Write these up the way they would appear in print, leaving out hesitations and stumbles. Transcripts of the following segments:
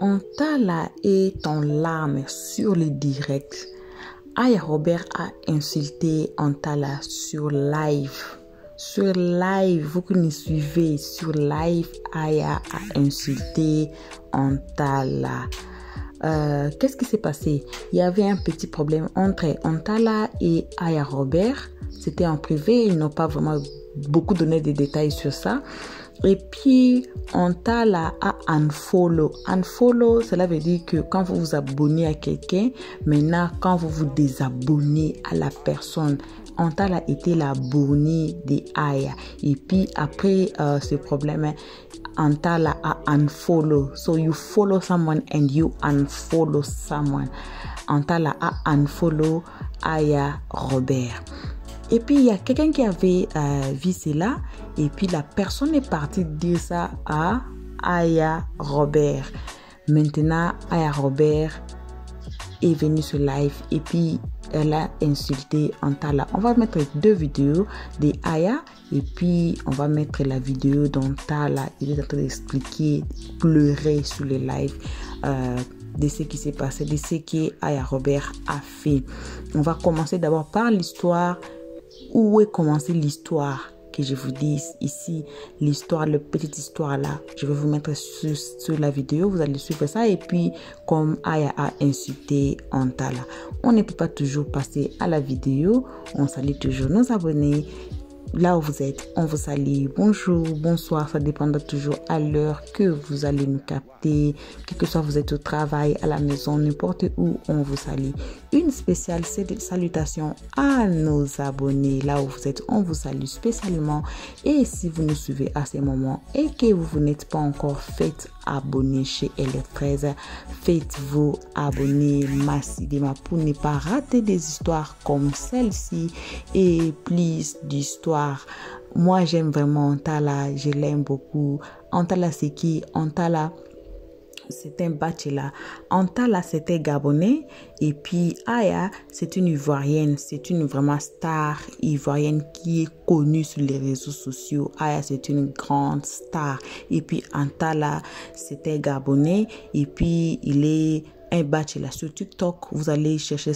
Antala est en larmes sur le direct. Aya Robert a insulté Antala sur live. Sur live, vous qui nous suivez, sur live, Aya a insulté Antala. Qu'est-ce qui s'est passé? Il y avait un petit problème entre Antala et Aya Robert. C'était en privé, ils n'ont pas vraiment beaucoup donné de détails sur ça. Et puis, Antala a unfollow. Unfollow, cela veut dire que quand vous vous abonnez à quelqu'un, maintenant, quand vous vous désabonnez à la personne, Antala était l'abonné de Aya. Et puis, après ce problème, Antala a unfollow. So, you follow someone and you unfollow someone. Antala a unfollow Aya Robert. Et puis, il y a quelqu'un qui avait vu cela. Et puis, la personne est partie dire ça à Aya Robert. Maintenant, Aya Robert est venue sur live. Et puis, elle a insulté Antala. On va mettre 2 vidéos de Aya. Et puis, on va mettre la vidéo d'Antala. Il est en train d'expliquer, pleurer sur le live. De ce qui s'est passé, de ce que Aya Robert a fait. On va commencer d'abord par l'histoire. Où est commencée l'histoire que je vous dis ici, l'histoire, la petite histoire là. Je vais vous mettre sur la vidéo, vous allez suivre ça. Et puis, comme Aya a insulté Antala, on ne peut pas toujours passer à la vidéo. On salue toujours nos abonnés. Là où vous êtes, on vous salue. Bonjour, bonsoir, ça dépendra toujours à l'heure que vous allez nous capter. Quel que soit vous êtes au travail, à la maison, n'importe où, on vous salue. Une spéciale salutation à nos abonnés. Là où vous êtes, on vous salue spécialement. Et si vous nous suivez à ces moments et que vous n'êtes pas encore fait abonner chez LF13, faites-vous abonner massivement pour ne pas rater des histoires comme celle-ci et plus d'histoires. Moi, j'aime vraiment Antala, je l'aime beaucoup. Antala, c'est qui? Antala, c'est un bachelor. Antala, c'était Gabonais. Et puis, Aya, c'est une Ivoirienne. C'est une vraiment star ivoirienne qui est connue sur les réseaux sociaux. Aya, c'est une grande star. Et puis, Antala, c'était Gabonais. Et puis, il est un bachelor sur TikTok. Vous allez chercher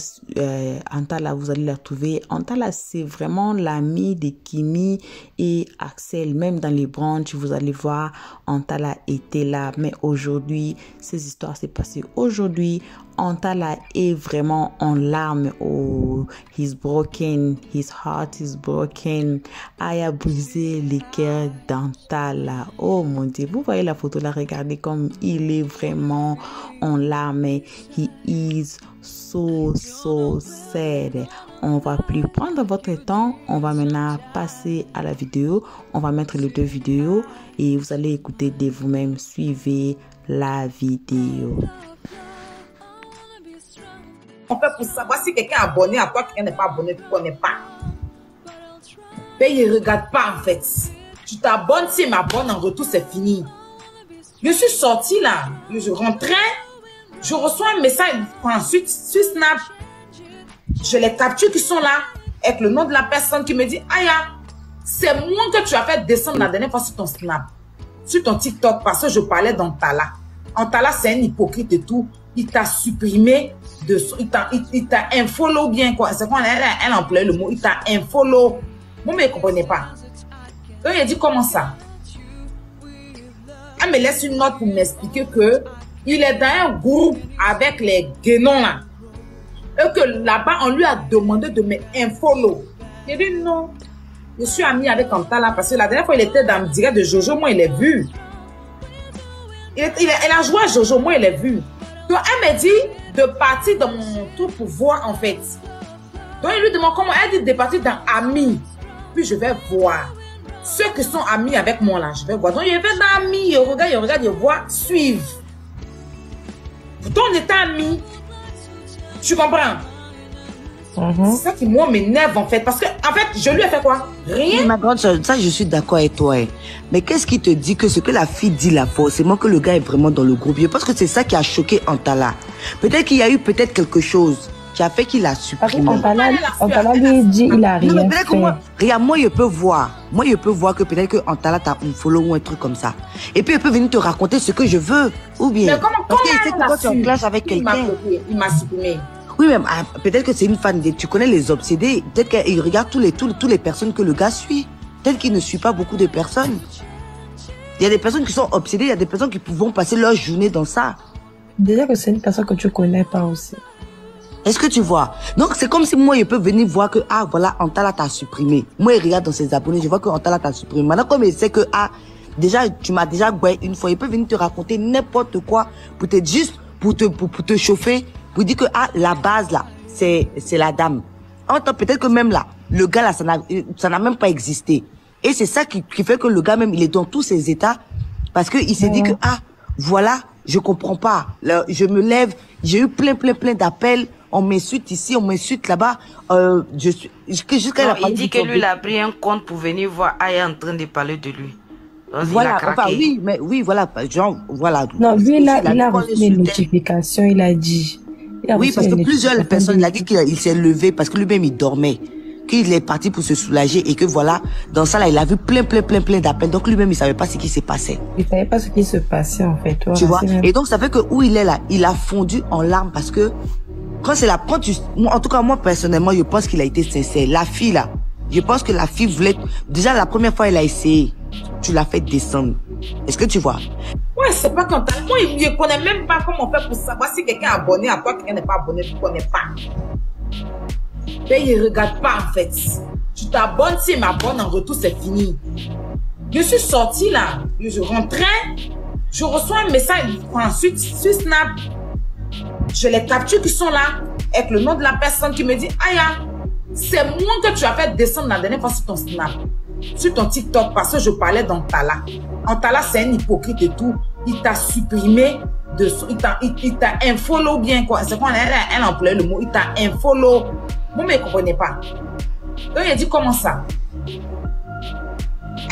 Antala, vous allez la trouver. Antala, c'est vraiment l'ami de Kimi et Axel. Même dans les branches, vous allez voir, Antala était là. Mais aujourd'hui, ces histoires s'est passées aujourd'hui. Antala est vraiment en larmes. Oh, he's broken. His heart is broken. Aya a brisé le cœur d'Antala. Oh mon Dieu, vous voyez la photo là, regardez comme il est vraiment en larmes. He is so sad. On va plus prendre votre temps. On va maintenant passer à la vidéo. On va mettre les 2 vidéos et vous allez écouter de vous-même. Suivez la vidéo. On fait pour savoir si quelqu'un est abonné à toi, quelqu'un n'est pas abonné, tu ne connais pas. Mais il ne regarde pas en fait. Tu t'abonnes, s'il m'abonne en retour, c'est fini. Je suis sortie là, je rentrais, je reçois un message ensuite sur Snap. Je les capture qui sont là, avec le nom de la personne qui me dit, Aya, c'est moi que tu as fait descendre la dernière fois sur ton Snap, sur ton TikTok, parce que je parlais d'Antala. Antala, c'est un hypocrite et tout. Il t'a supprimé, il t'a infollow bien quoi. C'est quoi elle emploie le mot, il t'a infollow. Moi, mais je ne comprenais pas. Donc, il a dit comment ça? Elle me laisse une note pour m'expliquer que il est dans un groupe avec les guénons là. Et que là-bas, on lui a demandé de me infollow. J'ai dit non. Je suis amie avec Antala parce que la dernière fois, il était dans le direct de Jojo, moi, il l'a vu. Elle a joué à Jojo, moi, il l'a vu. Donc, elle m'a dit de partir dans mon tour pour voir, en fait. Donc, il lui demande comment. Elle dit de partir dans Amis. Puis, je vais voir. Ceux qui sont amis avec moi, là, je vais voir. Donc, je vais dans Amis. Je regarde, je vois, suivre. Pourtant, on était amis. Tu comprends? C'est ça qui, moi, m'énerve, en fait. Parce que, en fait, je lui ai fait quoi? Rien. Oui, ma grande soeur, ça, je suis d'accord avec toi. Hein. Mais qu'est-ce qui te dit que ce que la fille dit là, forcément que le gars est vraiment dans le groupe? Je pense que c'est ça qui a choqué Antala. Peut-être qu'il y a eu quelque chose. qui a fait qu'il a supprimé. On t'a lui dit, il a rien non, mais fait. Que moi, je peux voir. Moi, je peux voir que peut-être que Antala t'a un follow ou un truc comme ça. Et puis, elle peut venir te raconter ce que je veux. Ou bien. Mais comment parce qu'elle sait que toi, tu es en clash avec quelqu'un. Il m'a supprimé. Oui, mais peut-être que c'est une fan. Tu connais les obsédés. Peut-être qu'il regarde tous les personnes que le gars suit. Peut-être qu'il ne suit pas beaucoup de personnes. Il y a des personnes qui sont obsédées. Il y a des personnes qui vont passer leur journée dans ça. Déjà que c'est une personne que tu connais pas aussi. Est-ce que tu vois? Donc, c'est comme si moi, je peux venir voir que, ah, voilà, Antala t'a supprimé. Moi, je regarde dans ses abonnés, je vois que Antala t'a supprimé. Maintenant, comme il sait que, ah, déjà, tu m'as déjà goué une fois, il peut venir te raconter n'importe quoi pour te juste, pour te chauffer, pour dire que, ah, la base, là, c'est la dame. En temps, peut-être que même là, le gars, là, ça n'a même pas existé. Et c'est ça qui fait que le gars, même, il est dans tous ses états, parce qu'il s'est dit que, ah, voilà, je comprends pas. Là, je me lève, j'ai eu plein d'appels. On m'insulte ici, on m'insulte là-bas. Il dit que lui, il a pris un compte pour venir voir Aya en train de parler de lui. Donc, voilà, il a craqué. voilà, genre, voilà. Non, lui, il a reçu les notifications, il a dit. Oui, parce que plusieurs personnes, il a dit qu'il s'est levé parce que lui-même, il dormait. Qu'il est parti pour se soulager et que voilà, dans ça là, il a vu plein d'appels. Donc lui-même, il savait pas ce qui s'est passé. Il savait pas ce qui se passait en fait. Tu vois? Et donc ça fait que où il est là, il a fondu en larmes parce que en tout cas moi personnellement, je pense qu'il a été sincère. La fille là, je pense que la fille voulait déjà la première fois elle a essayé, tu l'as fait descendre. Est-ce que tu vois? Ouais, c'est pas quand moi il ne connaît même pas comment on fait pour savoir si quelqu'un est abonné à toi, quelqu'un n'est pas abonné, tu connais pas. Mais il ne regarde pas en fait. Tu t'abonnes, s'il m'abonne en retour, c'est fini. Je suis sortie là, je rentrais, je reçois un message ensuite sur Snap. Je les capture qui sont là, avec le nom de la personne qui me dit, Aya, c'est moi que tu as fait descendre la dernière fois sur ton Snap, sur ton TikTok, parce que je parlais d'Antala. Antala, c'est un hypocrite et tout. Il t'a supprimé, il t'a infollow bien quoi. C'est quoi, elle a employé le mot, il t'a infollow. Moi, mais il ne comprenait pas. Donc, il a dit, comment ça?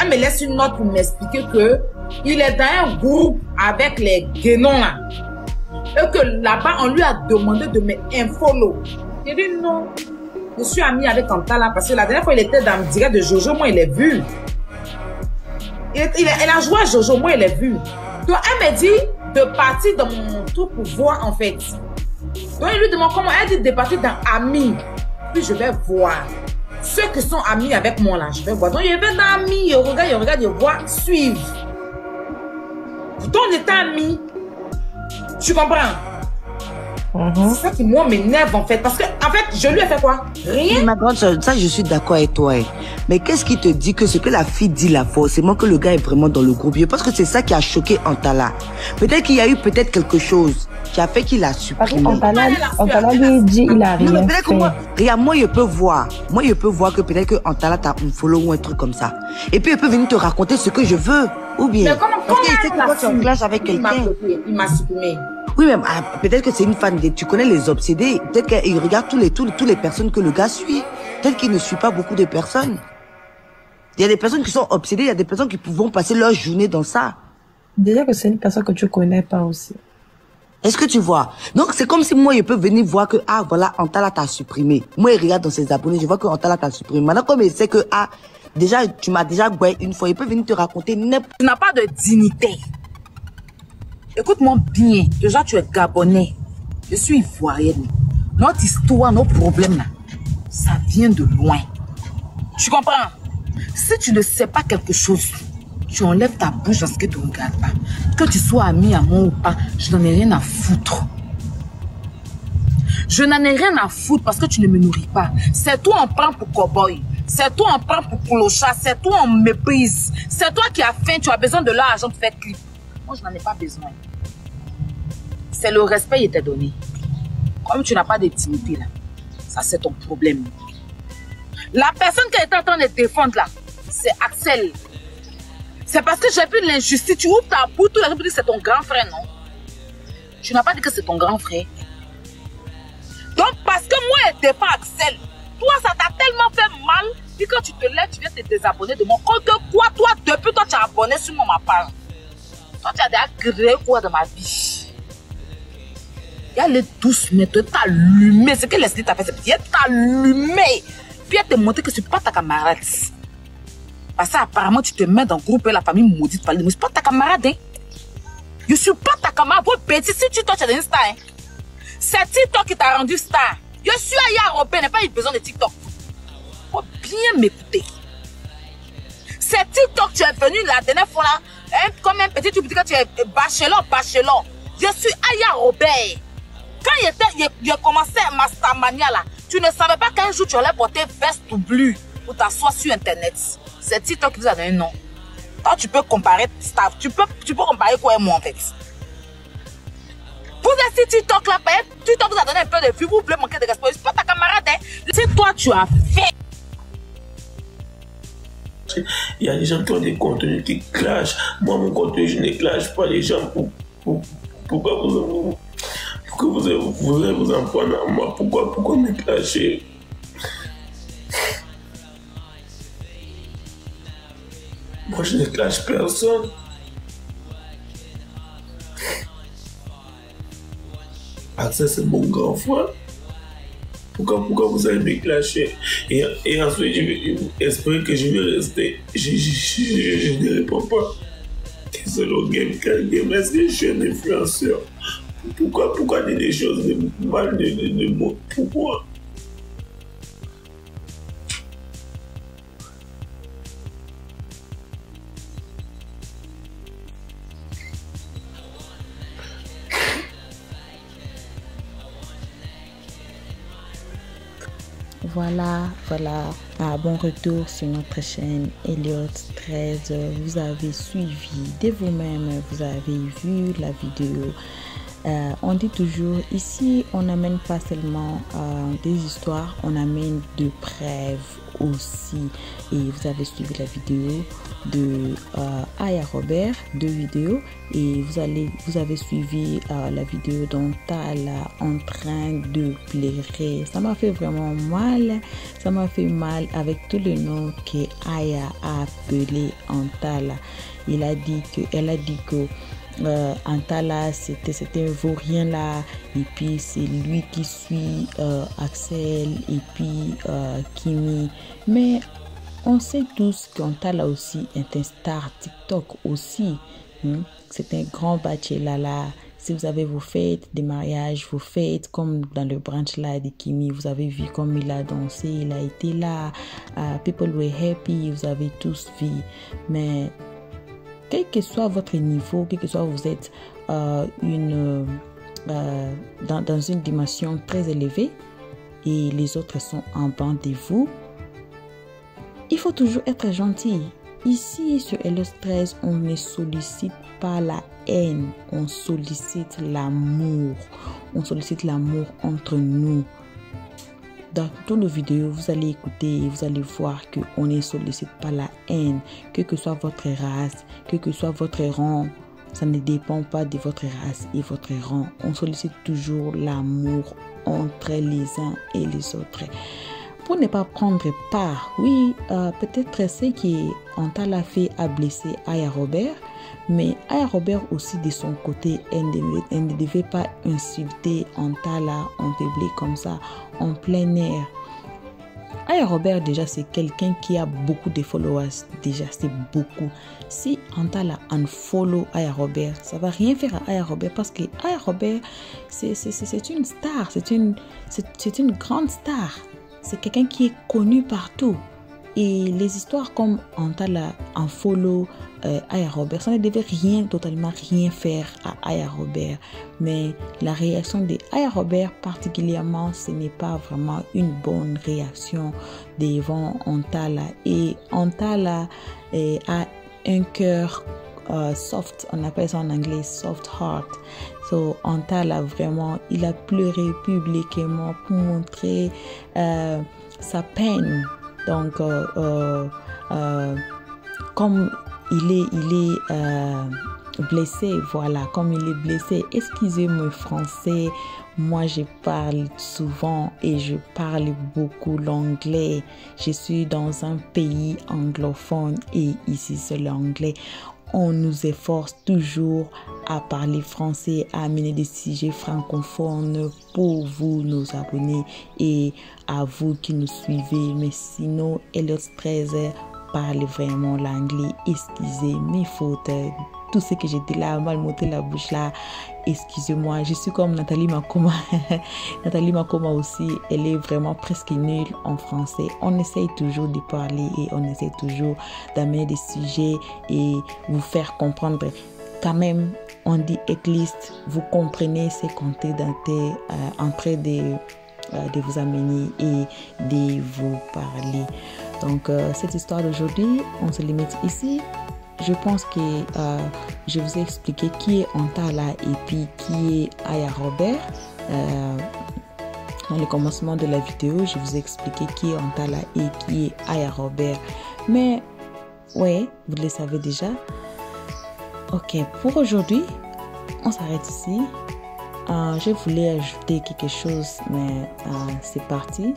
Elle me laisse une note pour m'expliquer que il est dans un groupe avec les guénons là. Et que là-bas, on lui a demandé de me infollow. J'ai dit non. Je suis amie avec Antala parce que la dernière fois, il était dans le direct de Jojo, moi, il l'a vu. Elle a joué à Jojo, moi, il l'a vu. Donc, elle me dit de partir dans mon truc pour voir en fait. Donc, il lui demande comment. Elle dit de partir dans Ami. Puis, je vais voir. Ceux qui sont amis avec moi là, je vais voir. Donc, il y avait dans Ami, il regarde, il voit, suivre. Donc, on était amis. Tu comprends? C'est ça qui, moi, m'énerve en fait. Parce que, en fait, je lui ai fait quoi? Rien. Ma grande soeur, ça, je suis d'accord avec toi. Hein. Mais qu'est-ce qui te dit que ce que la fille dit là, forcément que le gars est vraiment dans le groupe? Je pense que c'est ça qui a choqué Antala. Peut-être qu'il y a eu quelque chose qui a fait qu'il a supprimé. Antala lui dit, il a rien non, mais fait. Que moi, je peux voir. Moi, je peux voir que peut-être que Antala t'a un follow ou un truc comme ça. Et puis, elle peut venir te raconter ce que je veux. Ou bien. Mais comment parce qu'il sait que toi, tu es en clash avec quelqu'un. Il m'a supprimé. Oui, mais peut-être que c'est une fan. Tu connais les obsédés. Peut-être qu'il regarde tous les personnes que le gars suit. Peut-être qu'il ne suit pas beaucoup de personnes. Il y a des personnes qui sont obsédées. Il y a des personnes qui vont passer leur journée dans ça. Déjà que c'est une personne que tu connais pas aussi. Est-ce que tu vois? Donc, c'est comme si moi, je peux venir voir que, ah, voilà, Antala t'a supprimé. Moi, je regarde dans ses abonnés, je vois que Antala t'a supprimé. Maintenant, comme il sait que, ah, déjà, tu m'as déjà goué une fois, il peut venir te raconter n'importe. Tu n'as pas de dignité. Écoute-moi bien. Déjà, tu es Gabonais. Je suis ivoirienne. Notre histoire, nos problèmes, là, ça vient de loin. Tu comprends? Si tu ne sais pas quelque chose, tu enlèves ta bouche dans ce que tu ne regardes pas. Que tu sois ami à moi ou pas, je n'en ai rien à foutre. Je n'en ai rien à foutre parce que tu ne me nourris pas. C'est toi on prend pour cow-boy. C'est toi on prend pour clochard. C'est toi on méprise. C'est toi qui as faim, tu as besoin de l'argent pour faire clip. Moi, je n'en ai pas besoin. C'est le respect qui était donné. Comme tu n'as pas de dignité là, ça c'est ton problème. La personne qui est en train de défendre là, c'est Axel. C'est parce que j'ai vu l'injustice. Tu ouvres ta bouche, tout le monde dit que c'est ton grand frère, non? Tu n'as pas dit que c'est ton grand frère. Donc, parce que moi, je défends Axel, toi, ça t'a tellement fait mal, puis quand tu te lèves, tu viens te désabonner de moi. Que quoi, toi, depuis toi, tu as abonné sur ma page. Toi, tu as déjà créé quoi dans ma vie? Et elle est douce, mais tu t'as allumé. Ce que l'esprit t'a fait, c'est qu'elle t'a allumé. Puis elle te montré que ce n'est pas ta camarade. Parce que apparemment, tu te mets dans le groupe et la famille maudite parle de moi. Ce n'est pas ta camarade. Hein? Je ne suis pas ta camarade. Pour petit, si tu es une star. Hein? C'est TikTok qui t'a rendu star. Je suis Aya Robert, je n'ai pas eu besoin de TikTok. Il faut bien m'écouter. C'est TikTok, tu es venu la dernière fois là, hein, comme un petit, tu me dis que tu es bachelor. Je suis Aya Robert. Quand j'ai commencé ma Starmania là, tu ne savais pas qu'un jour tu allais porter veste ou bleu pour t'asseoir sur internet. C'est TikTok qui nous a donné un nom. Toi, tu peux comparer staff. Tu peux comparer quoi et moi en fait. Vous êtes sur TikTok là, TikTok vous a donné un peu de vues, vous voulez manquer de respect. C'est pas ta camarade, hein. C'est toi, tu as fait. Il y a des gens qui ont des contenus qui clashent. Moi, mon contenu, je ne clash pas les gens. Pourquoi vous allez vous en prendre à moi? Pourquoi me clasher? Moi, je ne clash personne. Accès, c'est mon grand frère. Pourquoi vous allez me clasher? Et ensuite, j'espère que je vais rester. Je ne réponds pas. C'est le game, quel game? Est-ce que je suis un influenceur? Pourquoi dire des choses mal de moi? Pourquoi? Voilà, bon retour sur notre chaîne Elliot 13. Vous avez suivi de vous-même, vous avez vu la vidéo. On dit toujours, ici, on n'amène pas seulement des histoires, on amène de preuves aussi. Et vous avez suivi la vidéo de Aya Robert, 2 vidéos, et vous avez suivi la vidéo d'Antala en train de pleurer. Ça m'a fait vraiment mal, ça m'a fait mal avec tout le nom que Aya a appelé Antala. Elle a dit que Antala c'était un vaurien là, et puis c'est lui qui suit Axel et puis Kimi, mais on sait tous qu'Antala aussi est un star TikTok aussi, c'est un grand bachelor là. Si vous avez vos fêtes, des mariages, vos fêtes, comme dans le branch là de Kimi, vous avez vu comme il a dansé, il a été là, people were happy, vous avez tous vu, mais quel que soit votre niveau, quel que soit vous êtes dans une dimension très élevée et les autres sont en bas de vous, il faut toujours être gentil. Ici sur Elliot 13, on ne sollicite pas la haine, on sollicite l'amour. On sollicite l'amour entre nous. Dans toutes nos vidéos, vous allez écouter et vous allez voir qu'on ne sollicite pas la haine. Quelle que soit votre race, quel que soit votre rang, ça ne dépend pas de votre race et votre rang. On sollicite toujours l'amour entre les uns et les autres. Pour ne pas prendre part, oui, peut-être ce qu'Antala fait a blessé Aya Robert, mais Aya Robert aussi de son côté, elle ne devait pas insulter Antala en public comme ça, en plein air. Aya Robert déjà c'est quelqu'un qui a beaucoup de followers, déjà c'est beaucoup. Si Antala unfollow Aya Robert, ça va rien faire à Aya Robert parce que Aya Robert c'est une star, c'est une grande star. C'est quelqu'un qui est connu partout. Et les histoires comme Antala en follow Aya Robert, ça ne devait totalement rien faire à Aya Robert. Mais la réaction de Aya Robert particulièrement, ce n'est pas vraiment une bonne réaction devant Antala. Et Antala a un cœur soft, on appelle ça en anglais soft heart. So Antala vraiment, il a pleuré publiquement pour montrer sa peine. Donc comme il est blessé, voilà, comme il est blessé, excusez-moi français, moi je parle souvent et je parle beaucoup l'anglais. Je suis dans un pays anglophone et ici c'est l'anglais. on nous efforce toujours à parler français, à amener des sujets francophones pour vous, nos abonnés, et à vous qui nous suivez. Mais sinon, Elliot 13 parle vraiment l'anglais. Excusez mes fautes. Tout ce que j'étais là, mal monté la bouche là, excusez-moi. Je suis comme Nathalie Makoma. Nathalie Makoma aussi, elle est vraiment presque nulle en français. On essaye toujours de parler et on essaye toujours d'amener des sujets et vous faire comprendre. Quand même, on dit at least, vous comprenez ce qu'on est en train de vous amener et de vous parler. Donc, cette histoire d'aujourd'hui, on se limite ici. Je pense que je vous ai expliqué qui est Antala et puis qui est Aya Robert. Dans le commencement de la vidéo, je vous ai expliqué qui est Antala et qui est Aya Robert. Mais, ouais, vous le savez déjà. Ok, pour aujourd'hui, on s'arrête ici. Je voulais ajouter quelque chose, mais c'est parti.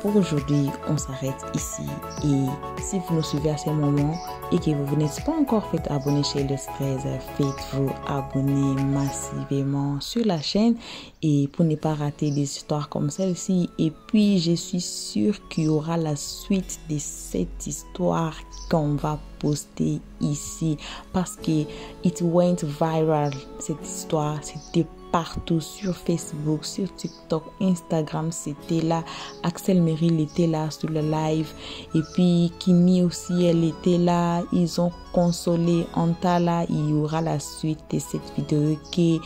Pour aujourd'hui, on s'arrête ici. Et si vous nous suivez à ce moment et que vous n'êtes pas encore fait abonner chez Elliot 13, faites-vous abonner massivement sur la chaîne et pour ne pas rater des histoires comme celle-ci. Et puis, je suis sûre qu'il y aura la suite de cette histoire qu'on va poster ici parce que it went viral. Cette histoire, c'était partout sur Facebook, sur TikTok, Instagram, c'était là. Axel Meryl était là sur le live et puis Kimi aussi, elle était là. Ils ont consolé Antala. Il y aura la suite de cette vidéo que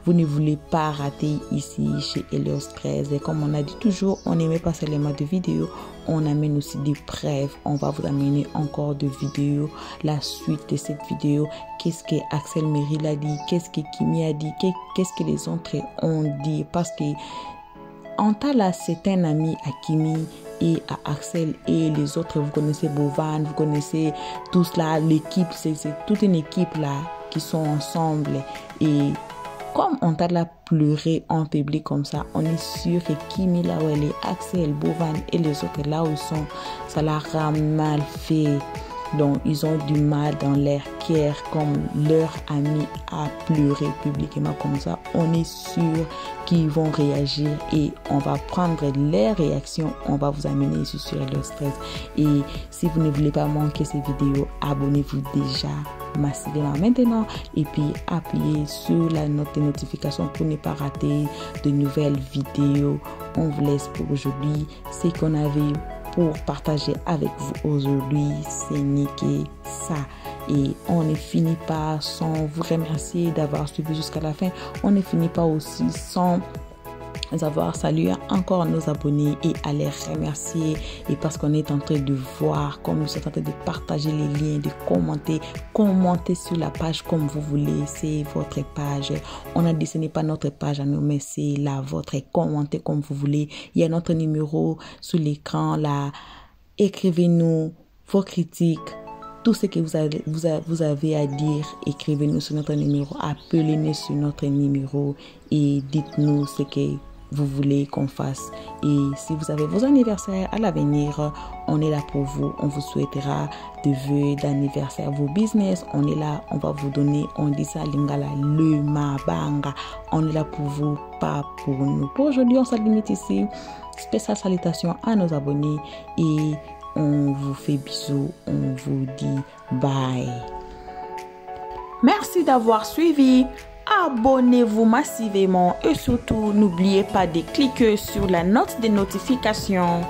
vous ne voulez pas rater ici chez Elliot 13. Et comme on a dit toujours, on n'aimait pas seulement de vidéos, on amène aussi des preuves. On va vous amener encore de vidéos, la suite de cette vidéo. Qu'est-ce que Axel Meryl a dit? Qu'est-ce que Kimi a dit? Qu'est-ce que les autres ont dit? Parce que Antala, c'est un ami à Kimi et à Axel et les autres. Vous connaissez Bovan, vous connaissez tous là, l'équipe, c'est toute une équipe là qui sont ensemble. Et comme Antala pleurait en public comme ça, on est sûr que Kimi là où elle est, Axel, Bovan et les autres là où ils sont, ça leur a mal fait. Donc, ils ont du mal dans leur cœur comme leur ami a pleuré publiquement comme ça. On est sûr qu'ils vont réagir et on va prendre leurs réactions. On va vous amener ici sur Elliot 13. Et si vous ne voulez pas manquer ces vidéos, abonnez-vous déjà massivement maintenant et puis appuyez sur la note de notification pour ne pas rater de nouvelles vidéos. On vous laisse pour aujourd'hui. C'est qu'on avait pour partager avec vous aujourd'hui, c'est niqué ça. Et on ne finit pas sans vous remercier d'avoir suivi jusqu'à la fin. On ne finit pas aussi sans avoir salué encore nos abonnés et à les remercier. Et parce qu'on est en train de voir, comme nous sommes en train de partager les liens, de commenter sur la page comme vous voulez. C'est votre page. On a dit ce n'est pas notre page à nous, mais c'est la vôtre. Commentez comme vous voulez. Il y a notre numéro sur l'écran là. Écrivez-nous vos critiques. Tout ce que vous avez à dire, écrivez-nous sur notre numéro. Appelez-nous sur notre numéro et dites-nous ce que vous voulez qu'on fasse. Et si vous avez vos anniversaires à l'avenir, on est là pour vous. On vous souhaitera de vœux d'anniversaire, vos business. On est là, on va vous donner, on dit ça lingala, le mabanga. On est là pour vous, pas pour nous. Pour aujourd'hui, on se limite ici. Spéciale salutation à nos abonnés et on vous fait bisous. On vous dit bye. Merci d'avoir suivi. Abonnez-vous massivement et surtout n'oubliez pas de cliquer sur la note de notification.